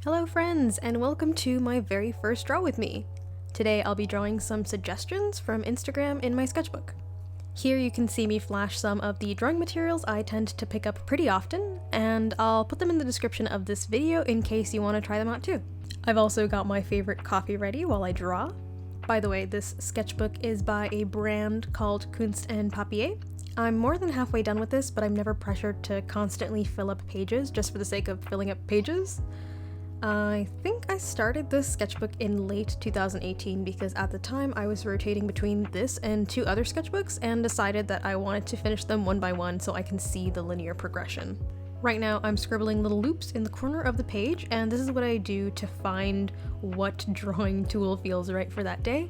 Hello friends, and welcome to my very first draw with me. Today I'll be drawing some suggestions from Instagram in my sketchbook. Here you can see me flash some of the drawing materials I tend to pick up pretty often, and I'll put them in the description of this video in case you want to try them out too. I've also got my favorite coffee ready while I draw. By the way, this sketchbook is by a brand called Kunst and Papier. I'm more than halfway done with this, but I'm never pressured to constantly fill up pages just for the sake of filling up pages. I think I started this sketchbook in late 2018 because at the time I was rotating between this and two other sketchbooks and decided that I wanted to finish them one by one so I can see the linear progression. Right now I'm scribbling little loops in the corner of the page, and this is what I do to find what drawing tool feels right for that day.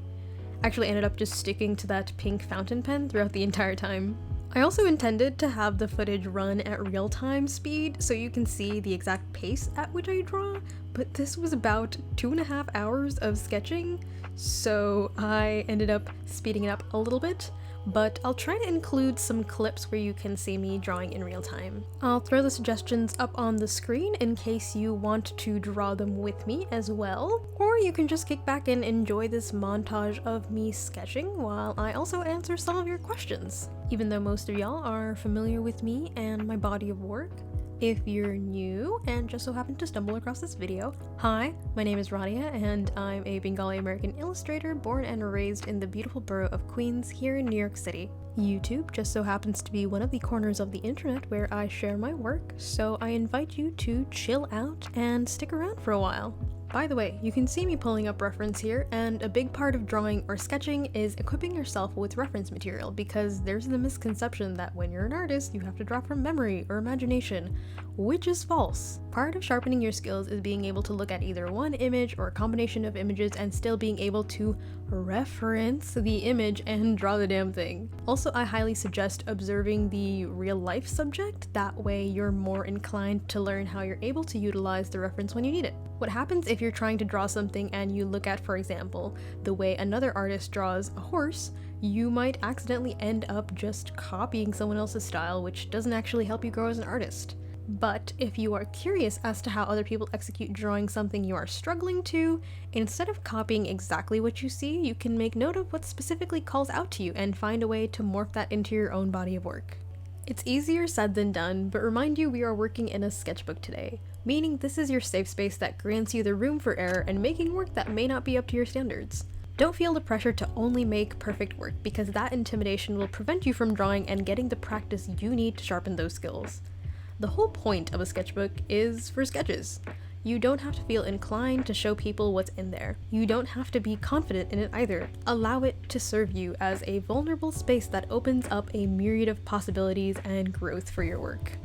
Actually ended up just sticking to that pink fountain pen throughout the entire time. I also intended to have the footage run at real-time speed so you can see the exact pace at which I draw, but this was about 2.5 hours of sketching, so I ended up speeding it up a little bit, but I'll try to include some clips where you can see me drawing in real time. I'll throw the suggestions up on the screen in case you want to draw them with me as well, or you can just kick back and enjoy this montage of me sketching while I also answer some of your questions. Even though most of y'all are familiar with me and my body of work, if you're new and just so happen to stumble across this video, hi, my name is Radia and I'm a Bengali American illustrator born and raised in the beautiful borough of Queens here in New York City. YouTube just so happens to be one of the corners of the internet where I share my work, so I invite you to chill out and stick around for a while. By the way, you can see me pulling up reference here, and a big part of drawing or sketching is equipping yourself with reference material, because there's the misconception that when you're an artist, you have to draw from memory or imagination, which is false. Part of sharpening your skills is being able to look at either one image or a combination of images and still being able to reference the image and draw the damn thing. Also, I highly suggest observing the real life subject, that way you're more inclined to learn how you're able to utilize the reference when you need it. What happens if you're trying to draw something and you look at, for example, the way another artist draws a horse, you might accidentally end up just copying someone else's style, which doesn't actually help you grow as an artist. But if you are curious as to how other people execute drawing something you are struggling to, instead of copying exactly what you see, you can make note of what specifically calls out to you and find a way to morph that into your own body of work. It's easier said than done, but remind you we are working in a sketchbook today, meaning this is your safe space that grants you the room for error and making work that may not be up to your standards. Don't feel the pressure to only make perfect work, because that intimidation will prevent you from drawing and getting the practice you need to sharpen those skills. The whole point of a sketchbook is for sketches. You don't have to feel inclined to show people what's in there. You don't have to be confident in it either. Allow it to serve you as a vulnerable space that opens up a myriad of possibilities and growth for your work.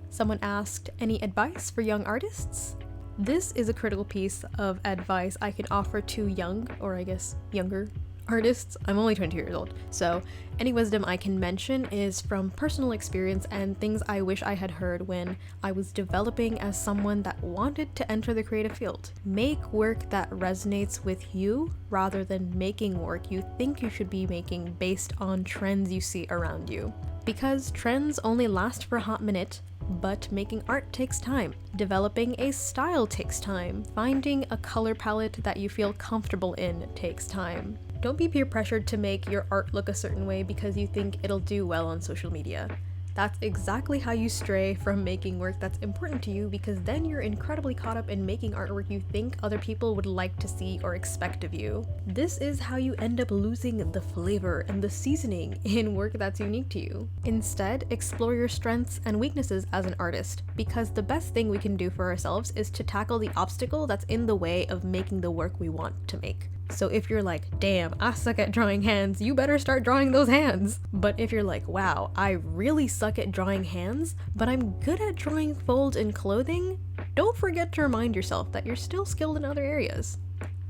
Someone asked, any advice for young artists? This is a critical piece of advice I can offer to young, or I guess younger, artists. I'm only 22 years old, so any wisdom I can mention is from personal experience and things I wish I had heard when I was developing as someone that wanted to enter the creative field. Make work that resonates with you rather than making work you think you should be making based on trends you see around you. Because trends only last for a hot minute, but making art takes time. Developing a style takes time. Finding a color palette that you feel comfortable in takes time. Don't be peer pressured to make your art look a certain way because you think it'll do well on social media. That's exactly how you stray from making work that's important to you, because then you're incredibly caught up in making artwork you think other people would like to see or expect of you. This is how you end up losing the flavor and the seasoning in work that's unique to you. Instead, explore your strengths and weaknesses as an artist, because the best thing we can do for ourselves is to tackle the obstacle that's in the way of making the work we want to make. So if you're like, damn, I suck at drawing hands, you better start drawing those hands. But if you're like, wow, I really suck at drawing hands, but I'm good at drawing folds in clothing, don't forget to remind yourself that you're still skilled in other areas.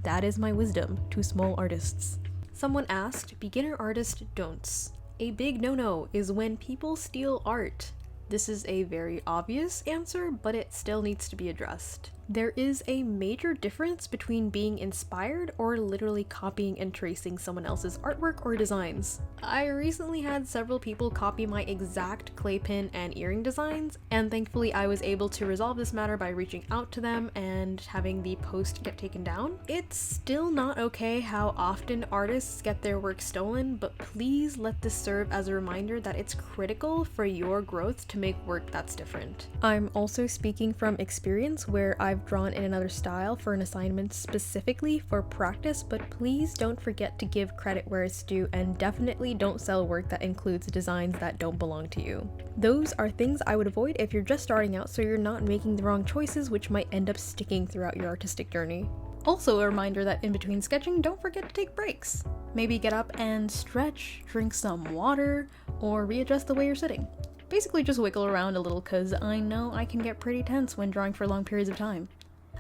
That is my wisdom to small artists. Someone asked, beginner artist don'ts. A big no-no is when people steal art. This is a very obvious answer, but it still needs to be addressed. There is a major difference between being inspired or literally copying and tracing someone else's artwork or designs. I recently had several people copy my exact clay pin and earring designs, and thankfully I was able to resolve this matter by reaching out to them and having the post get taken down. It's still not okay how often artists get their work stolen, but please let this serve as a reminder that it's critical for your growth to make work that's different. I'm also speaking from experience where I've drawn in another style for an assignment specifically for practice, but please don't forget to give credit where it's due and definitely don't sell work that includes designs that don't belong to you. Those are things I would avoid if you're just starting out so you're not making the wrong choices which might end up sticking throughout your artistic journey. Also a reminder that in between sketching, don't forget to take breaks. Maybe get up and stretch, drink some water, or readjust the way you're sitting. Basically just wiggle around a little cause I know I can get pretty tense when drawing for long periods of time.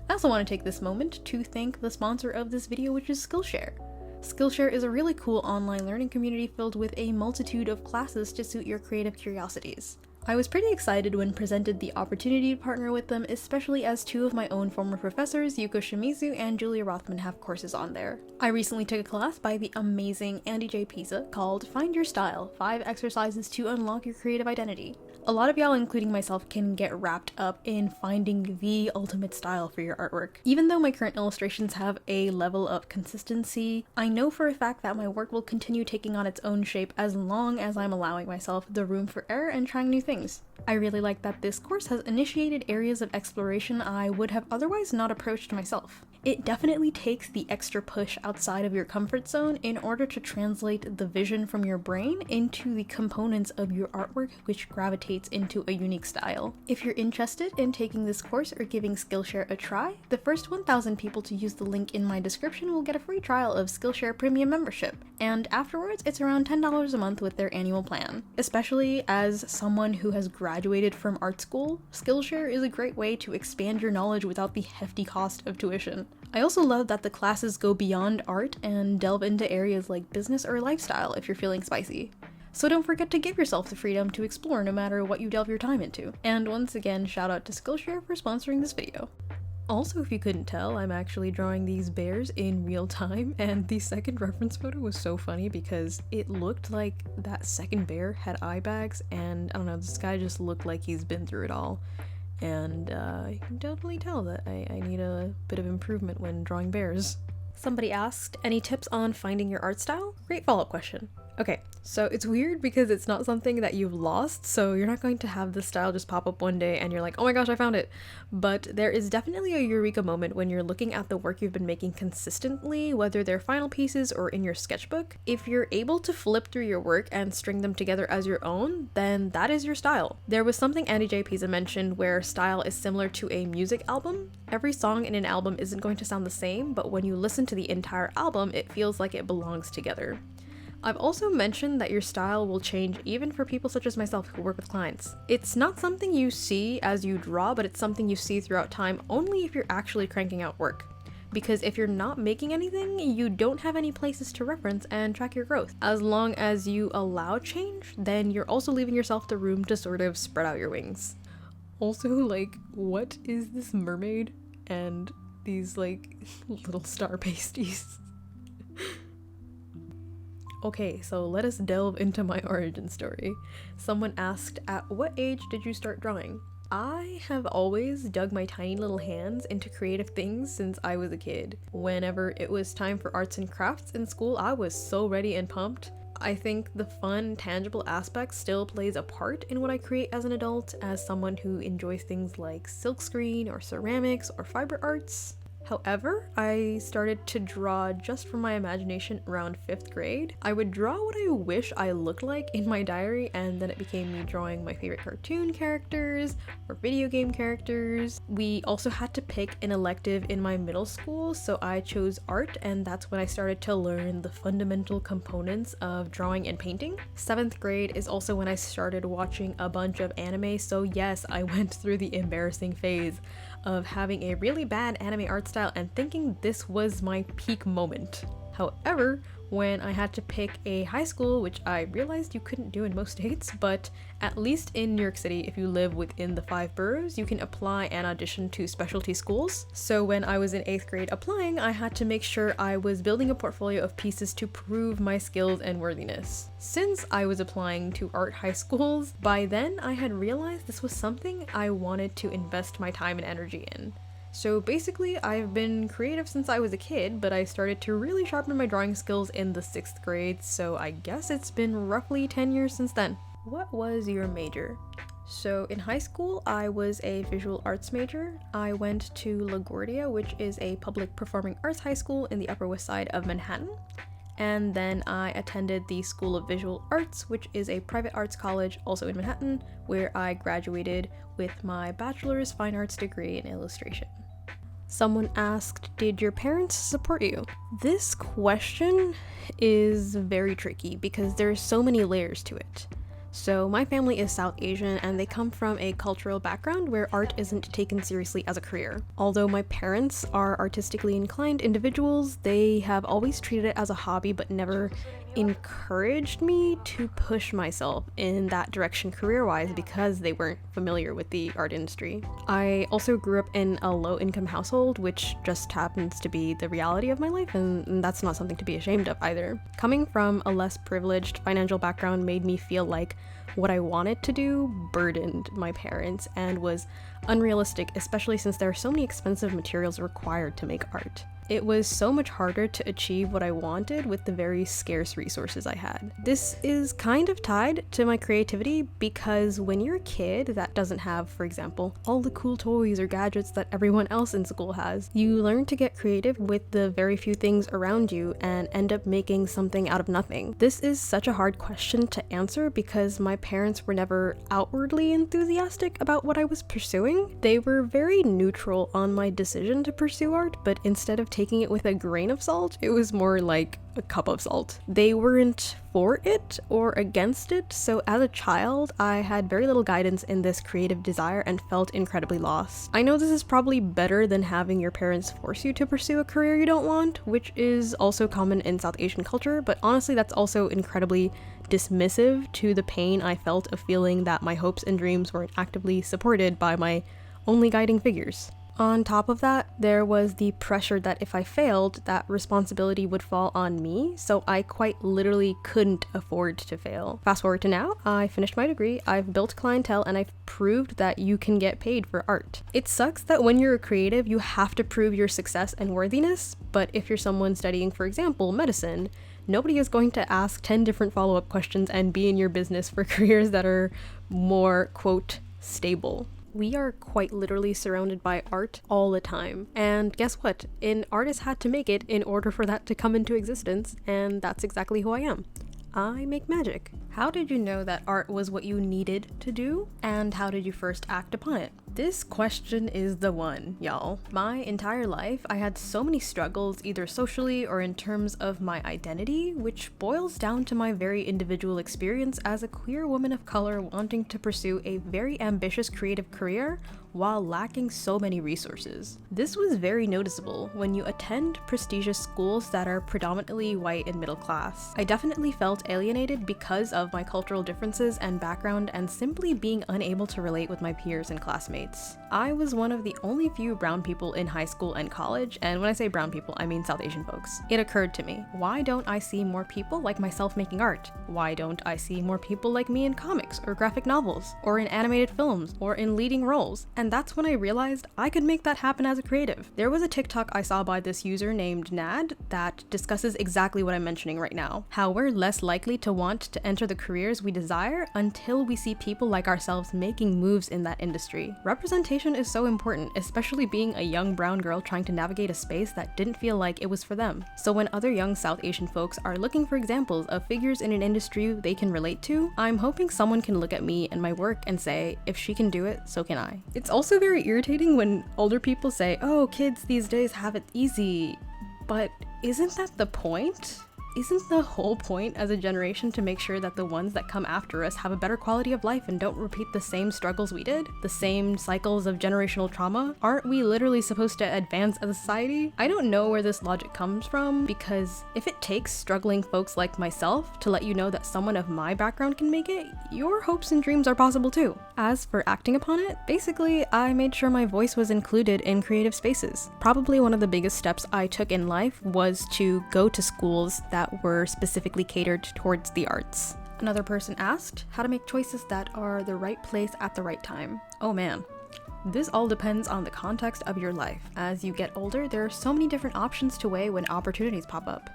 I also want to take this moment to thank the sponsor of this video, which is Skillshare. Skillshare is a really cool online learning community filled with a multitude of classes to suit your creative curiosities. I was pretty excited when presented the opportunity to partner with them, especially as two of my own former professors, Yuko Shimizu and Julia Rothman, have courses on there. I recently took a class by the amazing Andy J. Pisa called Find Your Style: 5 Exercises to Unlock Your Creative Identity. A lot of y'all, including myself, can get wrapped up in finding the ultimate style for your artwork. Even though my current illustrations have a level of consistency, I know for a fact that my work will continue taking on its own shape as long as I'm allowing myself the room for error and trying new things. I really like that this course has initiated areas of exploration I would have otherwise not approached myself. It definitely takes the extra push outside of your comfort zone in order to translate the vision from your brain into the components of your artwork, which gravitates into a unique style. If you're interested in taking this course or giving Skillshare a try, the first 1,000 people to use the link in my description will get a free trial of Skillshare Premium membership, and afterwards it's around $10 a month with their annual plan. Especially as someone who has graduated from art school, Skillshare is a great way to expand your knowledge without the hefty cost of tuition. I also love that the classes go beyond art and delve into areas like business or lifestyle if you're feeling spicy. So don't forget to give yourself the freedom to explore no matter what you delve your time into. And once again, shout out to Skillshare for sponsoring this video. Also, if you couldn't tell, I'm actually drawing these bears in real time, and the second reference photo was so funny because it looked like that second bear had eye bags, and I don't know, this guy just looked like he's been through it all. And you can definitely tell that I need a bit of improvement when drawing bears. Somebody asked, any tips on finding your art style? Great follow-up question. Okay, so it's weird because it's not something that you've lost, so you're not going to have this style just pop up one day and you're like, oh my gosh, I found it. But there is definitely a eureka moment when you're looking at the work you've been making consistently, whether they're final pieces or in your sketchbook. If you're able to flip through your work and string them together as your own, then that is your style. There was something Andy J. Pisa mentioned where style is similar to a music album. Every song in an album isn't going to sound the same, but when you listen to the entire album, it feels like it belongs together. I've also mentioned that your style will change even for people such as myself who work with clients. It's not something you see as you draw, but it's something you see throughout time only if you're actually cranking out work. Because if you're not making anything, you don't have any places to reference and track your growth. As long as you allow change, then you're also leaving yourself the room to sort of spread out your wings. Also, like, what is this mermaid and these, like, little star pasties? Okay, so let us delve into my origin story. Someone asked, at what age did you start drawing? I have always dug my tiny little hands into creative things since I was a kid. Whenever it was time for arts and crafts in school, I was so ready and pumped. I think the fun, tangible aspect still plays a part in what I create as an adult, as someone who enjoys things like silkscreen or ceramics or fiber arts. However, I started to draw just from my imagination around 5th grade. I would draw what I wish I looked like in my diary, and then it became me drawing my favorite cartoon characters or video game characters. We also had to pick an elective in my middle school, so I chose art, and that's when I started to learn the fundamental components of drawing and painting. 7th grade is also when I started watching a bunch of anime, so yes, I went through the embarrassing phase of having a really bad anime art style and thinking this was my peak moment. However, when I had to pick a high school, which I realized you couldn't do in most states, but at least in New York City, if you live within the 5 boroughs, you can apply and audition to specialty schools. So when I was in 8th grade applying, I had to make sure I was building a portfolio of pieces to prove my skills and worthiness. Since I was applying to art high schools, by then I had realized this was something I wanted to invest my time and energy in. So basically, I've been creative since I was a kid, but I started to really sharpen my drawing skills in the 6th grade, so I guess it's been roughly 10 years since then. What was your major? So in high school, I was a visual arts major. I went to LaGuardia, which is a public performing arts high school in the Upper West Side of Manhattan. And then I attended the School of Visual Arts, which is a private arts college also in Manhattan, where I graduated with my bachelor's fine arts degree in illustration. Someone asked, did your parents support you? This question is very tricky because there's so many layers to it. So my family is South Asian and they come from a cultural background where art isn't taken seriously as a career. Although my parents are artistically inclined individuals, they have always treated it as a hobby but never encouraged me to push myself in that direction career-wise because they weren't familiar with the art industry. I also grew up in a low-income household, which just happens to be the reality of my life, and that's not something to be ashamed of either. Coming from a less privileged financial background made me feel like what I wanted to do burdened my parents and was unrealistic, especially since there are so many expensive materials required to make art. It was so much harder to achieve what I wanted with the very scarce resources I had. This is kind of tied to my creativity because when you're a kid that doesn't have, for example, all the cool toys or gadgets that everyone else in school has, you learn to get creative with the very few things around you and end up making something out of nothing. This is such a hard question to answer because my parents were never outwardly enthusiastic about what I was pursuing. They were very neutral on my decision to pursue art, but instead of taking it with a grain of salt, it was more like a cup of salt. They weren't for it or against it, so as a child, I had very little guidance in this creative desire and felt incredibly lost. I know this is probably better than having your parents force you to pursue a career you don't want, which is also common in South Asian culture, but honestly that's also incredibly dismissive to the pain I felt of feeling that my hopes and dreams weren't actively supported by my only guiding figures. On top of that, there was the pressure that if I failed, that responsibility would fall on me, so I quite literally couldn't afford to fail. Fast forward to now, I finished my degree, I've built clientele, and I've proved that you can get paid for art. It sucks that when you're a creative, you have to prove your success and worthiness, but if you're someone studying, for example, medicine, nobody is going to ask 10 different follow-up questions and be in your business for careers that are more, quote, stable. We are quite literally surrounded by art all the time. And guess what? An artist had to make it in order for that to come into existence, and that's exactly who I am. I make magic. How did you know that art was what you needed to do? And how did you first act upon it? This question is the one, y'all. My entire life, I had so many struggles, either socially or in terms of my identity, which boils down to my very individual experience as a queer woman of color wanting to pursue a very ambitious creative career while lacking so many resources. This was very noticeable when you attend prestigious schools that are predominantly white and middle class. I definitely felt alienated because of my cultural differences and background and simply being unable to relate with my peers and classmates. I was one of the only few brown people in high school and college, and when I say brown people, I mean South Asian folks. It occurred to me, why don't I see more people like myself making art? Why don't I see more people like me in comics or graphic novels or in animated films or in leading roles? And that's when I realized I could make that happen as a creative. There was a TikTok I saw by this user named Nad that discusses exactly what I'm mentioning right now. How we're less likely to want to enter the careers we desire until we see people like ourselves making moves in that industry. Representation is so important, especially being a young brown girl trying to navigate a space that didn't feel like it was for them. So when other young South Asian folks are looking for examples of figures in an industry they can relate to, I'm hoping someone can look at me and my work and say, if she can do it, so can I. It's also very irritating when older people say, oh, kids these days have it easy, but isn't that the point? isn't the whole point as a generation to make sure that the ones that come after us have a better quality of life and don't repeat the same struggles we did? The same cycles of generational trauma? Aren't we literally supposed to advance as a society? I don't know where this logic comes from, because if it takes struggling folks like myself to let you know that someone of my background can make it, your hopes and dreams are possible too. As for acting upon it, basically I made sure my voice was included in creative spaces. Probably one of the biggest steps I took in life was to go to schools that were specifically catered towards the arts. Another person asked how to make choices that are the right place at the right time. Oh man. This all depends on the context of your life. As you get older, there are so many different options to weigh when opportunities pop up.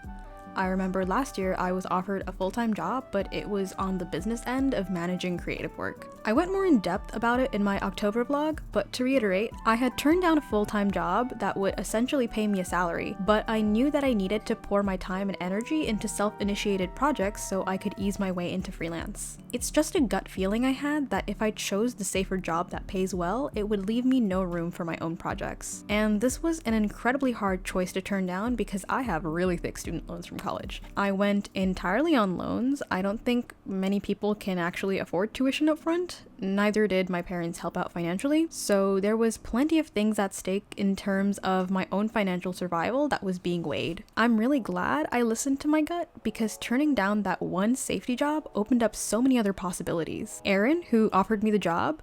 I remember last year I was offered a full-time job, but it was on the business end of managing creative work. I went more in depth about it in my October vlog, but to reiterate, I had turned down a full-time job that would essentially pay me a salary, but I knew that I needed to pour my time and energy into self-initiated projects so I could ease my way into freelance. It's just a gut feeling I had that if I chose the safer job that pays well, it would leave me no room for my own projects. And this was an incredibly hard choice to turn down because I have really thick student loans from college. I went entirely on loans. I don't think many people can actually afford tuition up front. Neither did my parents help out financially, so there was plenty of things at stake in terms of my own financial survival that was being weighed. I'm really glad I listened to my gut, because turning down that one safety job opened up so many other possibilities. Aaron, who offered me the job,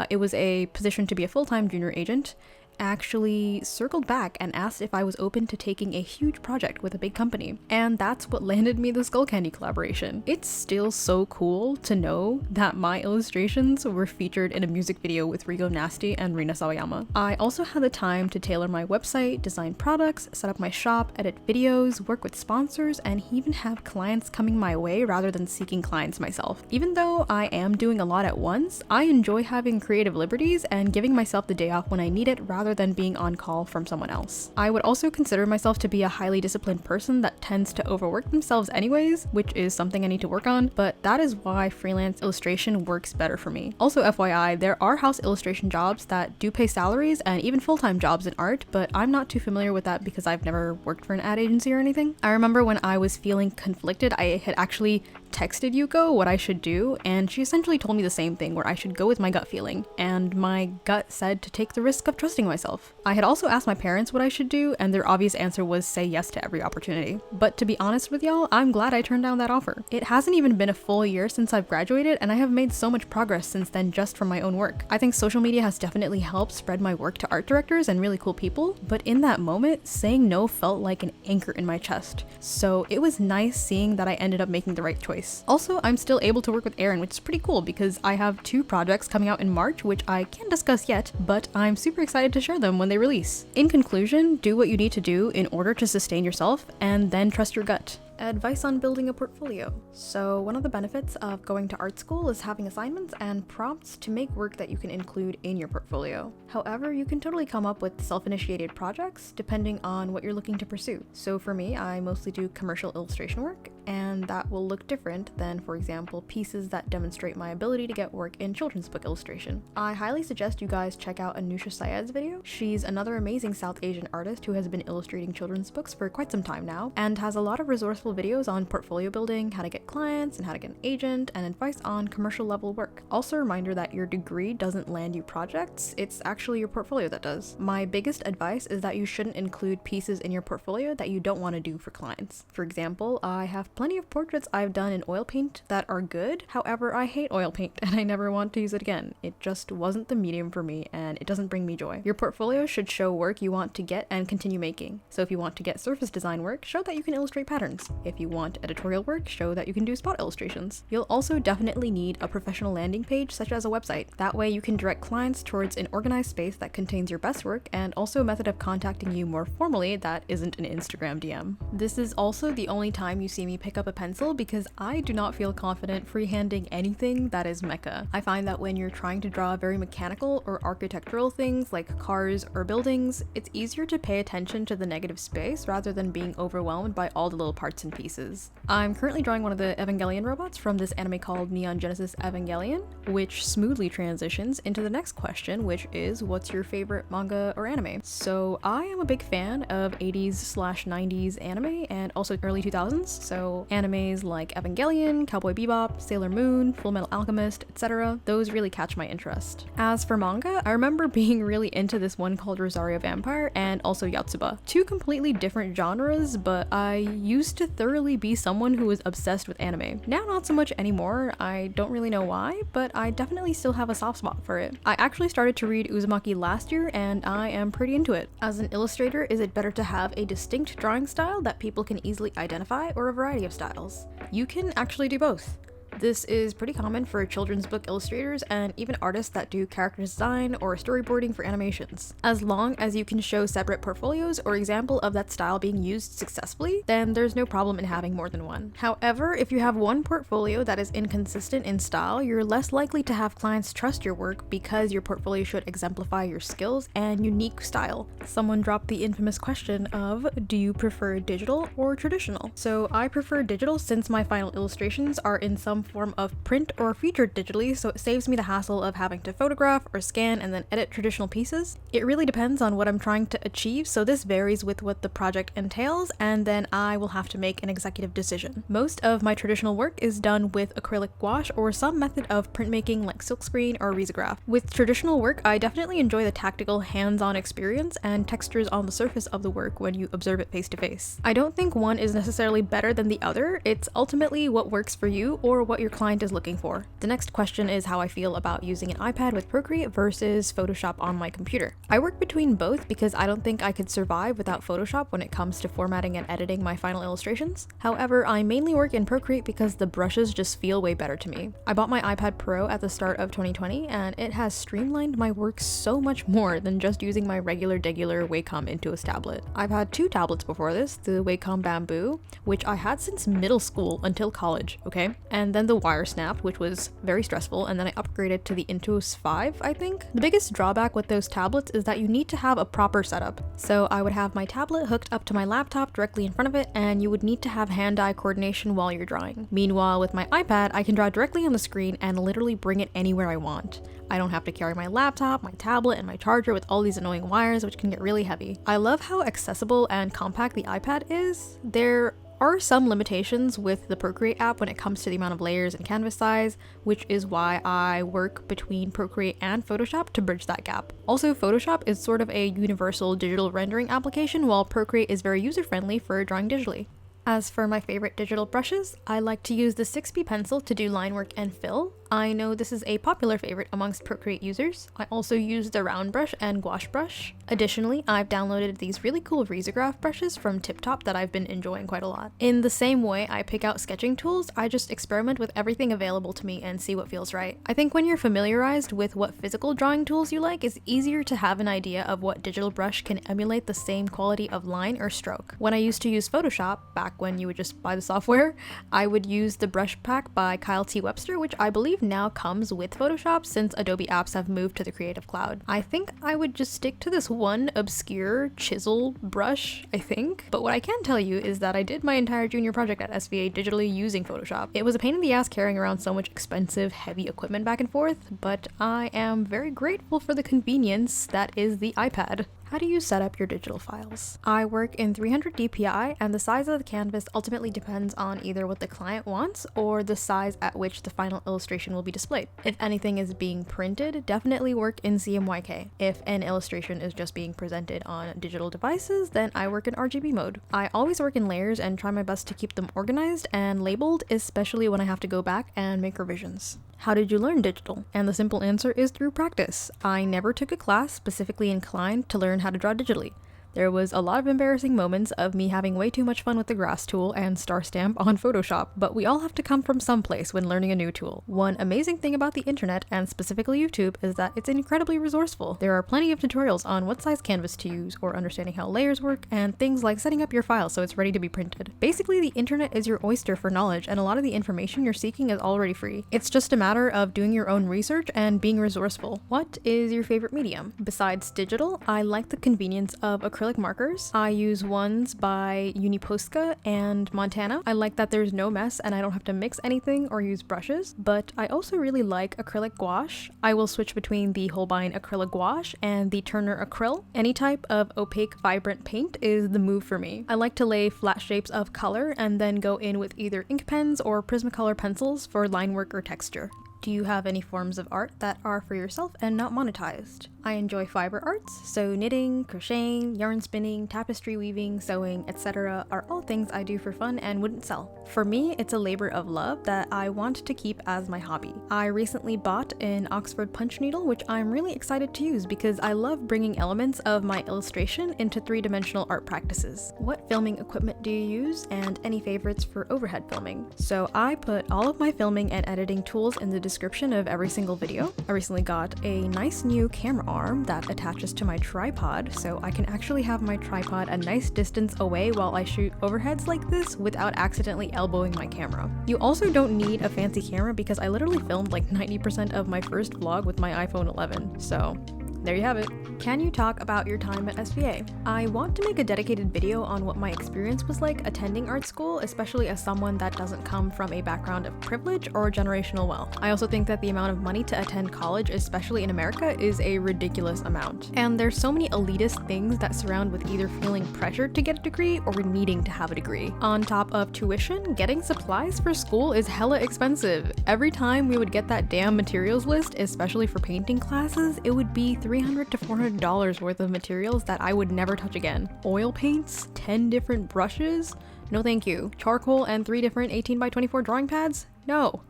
it was a position to be a full-time junior agent, actually circled back and asked if I was open to taking a huge project with a big company. And that's what landed me the Skullcandy collaboration. It's still so cool to know that my illustrations were featured in a music video with Rigo Nasty and Rina Sawayama. I also had the time to tailor my website, design products, set up my shop, edit videos, work with sponsors, and even have clients coming my way rather than seeking clients myself. Even though I am doing a lot at once, I enjoy having creative liberties and giving myself the day off when I need it rather than being on call from someone else. I would also consider myself to be a highly disciplined person that tends to overwork themselves anyways, which is something I need to work on, but that is why freelance illustration works better for me. Also FYI, there are house illustration jobs that do pay salaries and even full-time jobs in art, but I'm not too familiar with that because I've never worked for an ad agency or anything. I remember when I was feeling conflicted, I had actually texted Yuko what I should do, and she essentially told me the same thing, where I should go with my gut feeling, and my gut said to take the risk of trusting myself. I had also asked my parents what I should do, and their obvious answer was say yes to every opportunity. But to be honest with y'all, I'm glad I turned down that offer. It hasn't even been a full year since I've graduated, and I have made so much progress since then just from my own work. I think social media has definitely helped spread my work to art directors and really cool people, but in that moment, saying no felt like an anchor in my chest. So it was nice seeing that I ended up making the right choice. Also, I'm still able to work with Aaron, which is pretty cool because I have 2 projects coming out in March, which I can't discuss yet, but I'm super excited to share them when they release. In conclusion, do what you need to do in order to sustain yourself, and then trust your gut. Advice on building a portfolio. So one of the benefits of going to art school is having assignments and prompts to make work that you can include in your portfolio. However, you can totally come up with self-initiated projects depending on what you're looking to pursue. So for me, I mostly do commercial illustration work, and that will look different than, for example, pieces that demonstrate my ability to get work in children's book illustration. I highly suggest you guys check out Anoosha Syed's video. She's another amazing South Asian artist who has been illustrating children's books for quite some time now, and has a lot of resourceful videos on portfolio building, how to get clients and how to get an agent, and advice on commercial level work. Also a reminder that your degree doesn't land you projects, it's actually your portfolio that does. My biggest advice is that you shouldn't include pieces in your portfolio that you don't want to do for clients. For example, I have plenty of portraits I've done in oil paint that are good, however I hate oil paint and I never want to use it again. It just wasn't the medium for me and it doesn't bring me joy. Your portfolio should show work you want to get and continue making. So if you want to get surface design work, show that you can illustrate patterns. If you want editorial work, show that you can do spot illustrations. You'll also definitely need a professional landing page such as a website. That way you can direct clients towards an organized space that contains your best work and also a method of contacting you more formally that isn't an Instagram DM. This is also the only time you see me pick up a pencil because I do not feel confident freehanding anything that is mecha. I find that when you're trying to draw very mechanical or architectural things like cars or buildings, it's easier to pay attention to the negative space rather than being overwhelmed by all the little parts and pieces. I'm currently drawing one of the Evangelion robots from this anime called Neon Genesis Evangelion, which smoothly transitions into the next question, which is, what's your favorite manga or anime? So I am a big fan of 80s/90s anime and also early 2000s, so so animes like Evangelion, Cowboy Bebop, Sailor Moon, Fullmetal Alchemist, etc. Those really catch my interest. As for manga, I remember being really into this one called Rosario Vampire and also Yotsuba. Two completely different genres, but I used to thoroughly be someone who was obsessed with anime. Now not so much anymore, I don't really know why, but I definitely still have a soft spot for it. I actually started to read Uzumaki last year and I am pretty into it. As an illustrator, is it better to have a distinct drawing style that people can easily identify or a variety of styles? You can actually do both. This is pretty common for children's book illustrators and even artists that do character design or storyboarding for animations. As long as you can show separate portfolios or example of that style being used successfully, then there's no problem in having more than one. However, if you have one portfolio that is inconsistent in style, you're less likely to have clients trust your work because your portfolio should exemplify your skills and unique style. Someone dropped the infamous question of, do you prefer digital or traditional? So I prefer digital since my final illustrations are in some form of print or featured digitally, so it saves me the hassle of having to photograph or scan and then edit traditional pieces. It really depends on what I'm trying to achieve, so this varies with what the project entails, and then I will have to make an executive decision. Most of my traditional work is done with acrylic gouache or some method of printmaking like silkscreen or risograph. With traditional work, I definitely enjoy the tactical hands-on experience and textures on the surface of the work when you observe it face to face. I don't think one is necessarily better than the other, it's ultimately what works for you or what your client is looking for. The next question is how I feel about using an iPad with Procreate versus Photoshop on my computer. I work between both because I don't think I could survive without Photoshop when it comes to formatting and editing my final illustrations. However, I mainly work in Procreate because the brushes just feel way better to me. I bought my iPad Pro at the start of 2020 and it has streamlined my work so much more than just using my regular Wacom Intuos tablet. I've had two tablets before this, the Wacom Bamboo, which I had since middle school until college, okay? And then the wire snapped, which was very stressful, and then I upgraded to the Intuos 5, I think. The biggest drawback with those tablets is that you need to have a proper setup. So I would have my tablet hooked up to my laptop directly in front of it, and you would need to have hand-eye coordination while you're drawing. Meanwhile, with my iPad, I can draw directly on the screen and literally bring it anywhere I want. I don't have to carry my laptop, my tablet, and my charger with all these annoying wires, which can get really heavy. I love how accessible and compact the iPad is. There are some limitations with the Procreate app when it comes to the amount of layers and canvas size, which is why I work between Procreate and Photoshop to bridge that gap. Also, Photoshop is sort of a universal digital rendering application, while Procreate is very user-friendly for drawing digitally. As for my favorite digital brushes, I like to use the 6B pencil to do line work and fill. I know this is a popular favorite amongst Procreate users. I also use the round brush and gouache brush. Additionally, I've downloaded these really cool risograph brushes from TipTop that I've been enjoying quite a lot. In the same way I pick out sketching tools, I just experiment with everything available to me and see what feels right. I think when you're familiarized with what physical drawing tools you like, it's easier to have an idea of what digital brush can emulate the same quality of line or stroke. When I used to use Photoshop, back when you would just buy the software, I would use the brush pack by Kyle T. Webster, which I believe now comes with Photoshop since Adobe apps have moved to the Creative Cloud. I think I would just stick to this one obscure chisel brush, I think. But what I can tell you is that I did my entire junior project at SVA digitally using Photoshop. It was a pain in the ass carrying around so much expensive, heavy equipment back and forth, but I am very grateful for the convenience that is the iPad. How do you set up your digital files? I work in 300 dpi, and the size of the canvas ultimately depends on either what the client wants or the size at which the final illustration will be displayed. If anything is being printed, definitely work in CMYK. If an illustration is just being presented on digital devices, then I work in RGB mode. I always work in layers and try my best to keep them organized and labeled, especially when I have to go back and make revisions. How did you learn digital? And the simple answer is through practice. I never took a class specifically inclined to learn how to draw digitally. There was a lot of embarrassing moments of me having way too much fun with the grass tool and star stamp on Photoshop, but we all have to come from someplace when learning a new tool. One amazing thing about the internet, and specifically YouTube, is that it's incredibly resourceful. There are plenty of tutorials on what size canvas to use, or understanding how layers work, and things like setting up your file so it's ready to be printed. Basically, the internet is your oyster for knowledge, and a lot of the information you're seeking is already free. It's just a matter of doing your own research and being resourceful. What is your favorite medium? Besides digital, I like the convenience of acrylic acrylic markers. I use ones by Posca and Montana. I like that there's no mess and I don't have to mix anything or use brushes, but I also really like acrylic gouache. I will switch between the Holbein acrylic gouache and the Turner acryl. Any type of opaque, vibrant paint is the move for me. I like to lay flat shapes of color and then go in with either ink pens or Prismacolor pencils for line work or texture. Do you have any forms of art that are for yourself and not monetized? I enjoy fiber arts, so knitting, crocheting, yarn spinning, tapestry weaving, sewing, etc. are all things I do for fun and wouldn't sell. For me, it's a labor of love that I want to keep as my hobby. I recently bought an Oxford punch needle, which I'm really excited to use because I love bringing elements of my illustration into three-dimensional art practices. What filming equipment do you use, and any favorites for overhead filming? So I put all of my filming and editing tools in the description of every single video. I recently got a nice new camera arm that attaches to my tripod, so I can actually have my tripod a nice distance away while I shoot overheads like this without accidentally elbowing my camera. You also don't need a fancy camera because I literally filmed like 90% of my first vlog with my iPhone 11, so there you have it. Can you talk about your time at SVA? I want to make a dedicated video on what my experience was like attending art school, especially as someone that doesn't come from a background of privilege or generational wealth. I also think that the amount of money to attend college, especially in America, is a ridiculous amount. And there's so many elitist things that surround with either feeling pressured to get a degree or needing to have a degree. On top of tuition, getting supplies for school is hella expensive. Every time we would get that damn materials list, especially for painting classes, it would be $300 to $400 worth of materials that I would never touch again. Oil paints, 10 different brushes? No thank you. Charcoal and 3 different 18x24 drawing pads? No.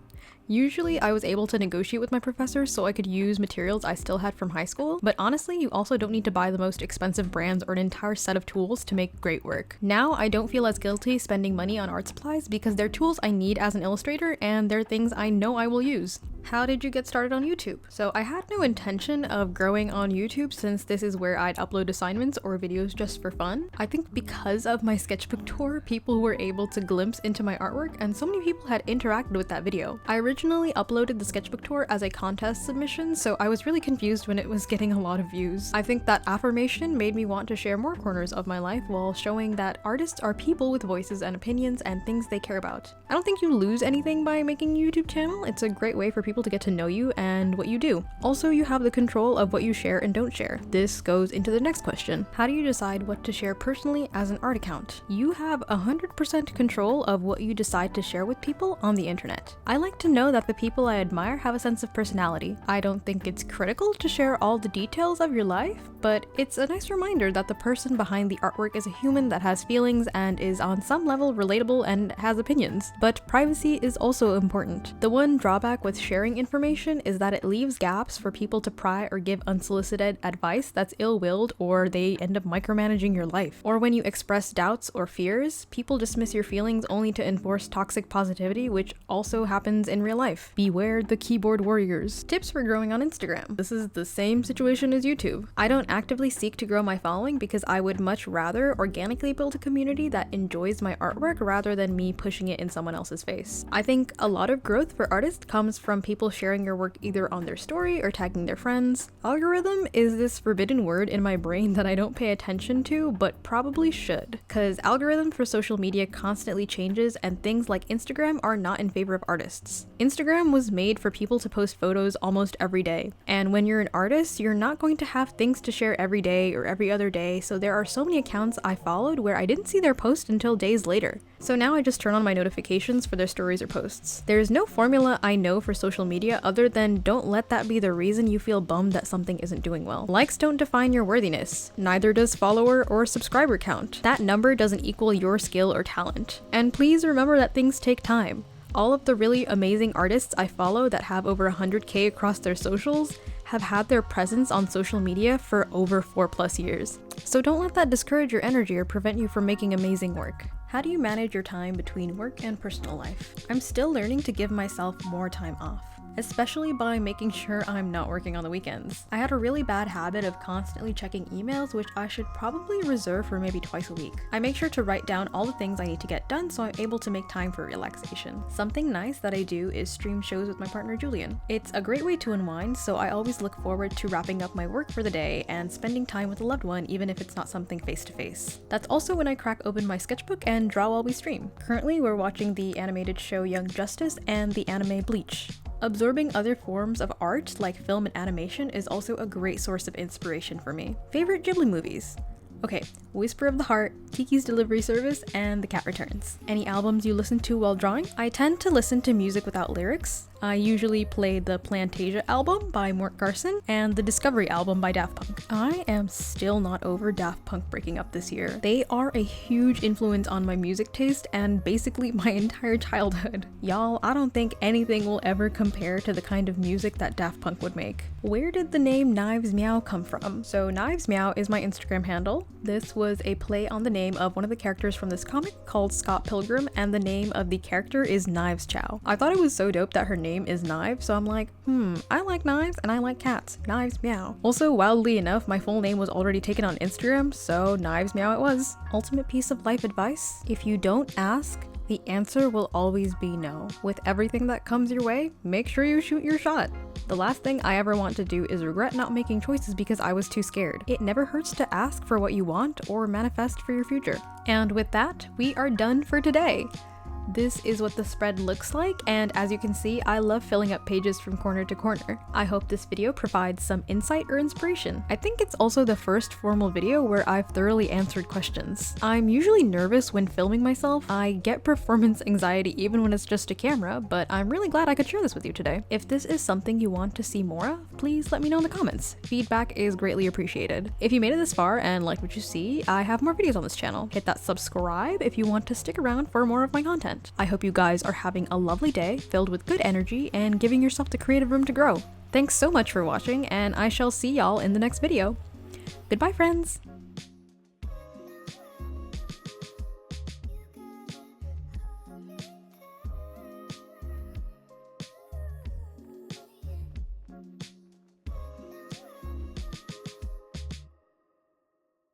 Usually I was able to negotiate with my professors so I could use materials I still had from high school, but honestly you also don't need to buy the most expensive brands or an entire set of tools to make great work. Now I don't feel as guilty spending money on art supplies because they're tools I need as an illustrator and they're things I know I will use. How did you get started on YouTube? So I had no intention of growing on YouTube since this is where I'd upload assignments or videos just for fun. I think because of my sketchbook tour, people were able to glimpse into my artwork and so many people had interacted with that video. I originally uploaded the sketchbook tour as a contest submission, so I was really confused when it was getting a lot of views. I think that affirmation made me want to share more corners of my life while showing that artists are people with voices and opinions and things they care about. I don't think you lose anything by making a YouTube channel. It's a great way for people to get to know you and what you do. Also, you have the control of what you share and don't share. This goes into the next question. How do you decide what to share personally as an art account? You have 100% control of what you decide to share with people on the internet. I like to know that the people I admire have a sense of personality. I don't think it's critical to share all the details of your life, but it's a nice reminder that the person behind the artwork is a human that has feelings and is on some level relatable and has opinions. But privacy is also important. The one drawback with sharing information is that it leaves gaps for people to pry or give unsolicited advice that's ill-willed, or they end up micromanaging your life. Or when you express doubts or fears, people dismiss your feelings only to enforce toxic positivity, which also happens in real life. Beware the keyboard warriors. Tips for growing on Instagram. This is the same situation as YouTube. I don't actively seek to grow my following because I would much rather organically build a community that enjoys my artwork rather than me pushing it in someone else's face. I think a lot of growth for artists comes from people sharing your work either on their story or tagging their friends. Algorithm is this forbidden word in my brain that I don't pay attention to, but probably should, because algorithm for social media constantly changes and things like Instagram are not in favor of artists. Instagram was made for people to post photos almost every day, and when you're an artist, you're not going to have things to share every day or every other day, so there are so many accounts I followed where I didn't see their post until days later. So now I just turn on my notifications for their stories or posts. There's no formula I know for social media other than don't let that be the reason you feel bummed that something isn't doing well. Likes don't define your worthiness. Neither does follower or subscriber count. That number doesn't equal your skill or talent. And please remember that things take time. All of the really amazing artists I follow that have over 100K across their socials have had their presence on social media for over 4+ years. So don't let that discourage your energy or prevent you from making amazing work. How do you manage your time between work and personal life? I'm still learning to give myself more time off. especially by making sure I'm not working on the weekends. I had a really bad habit of constantly checking emails, which I should probably reserve for maybe twice a week. I make sure to write down all the things I need to get done so I'm able to make time for relaxation. Something nice that I do is stream shows with my partner Julian. It's a great way to unwind, so I always look forward to wrapping up my work for the day and spending time with a loved one, even if it's not something face-to-face. That's also when I crack open my sketchbook and draw while we stream. Currently, we're watching the animated show Young Justice and the anime Bleach. Absorbing other forms of art like film and animation is also a great source of inspiration for me. Favorite Ghibli movies? Okay, Whisper of the Heart, Kiki's Delivery Service, and The Cat Returns. Any albums you listen to while drawing? I tend to listen to music without lyrics. I usually play the Plantasia album by Mort Garson and the Discovery album by Daft Punk. I am still not over Daft Punk breaking up this year. They are a huge influence on my music taste and basically my entire childhood. Y'all, I don't think anything will ever compare to the kind of music that Daft Punk would make. Where did the name Knives Meow come from? So Knives Meow is my Instagram handle. This was a play on the name of one of the characters from this comic called Scott Pilgrim, and the name of the character is Knives Chow. I thought it was so dope that her name is Knives, so I'm like, I like knives and I like cats. Knives Meow. Also, wildly enough, my full name was already taken on Instagram, so Knives Meow it was. Ultimate piece of life advice: if you don't ask, the answer will always be no. With everything that comes your way, make sure you shoot your shot. The last thing I ever want to do is regret not making choices because I was too scared. It never hurts to ask for what you want or manifest for your future. And with that, we are done for today. This is what the spread looks like, and as you can see, I love filling up pages from corner to corner. I hope this video provides some insight or inspiration. I think it's also the first formal video where I've thoroughly answered questions. I'm usually nervous when filming myself. I get performance anxiety even when it's just a camera, but I'm really glad I could share this with you today. If this is something you want to see more of, please let me know in the comments. Feedback is greatly appreciated. If you made it this far and like what you see, I have more videos on this channel. Hit that subscribe if you want to stick around for more of my content. I hope you guys are having a lovely day filled with good energy and giving yourself the creative room to grow. Thanks so much for watching, and I shall see y'all in the next video. Goodbye, friends!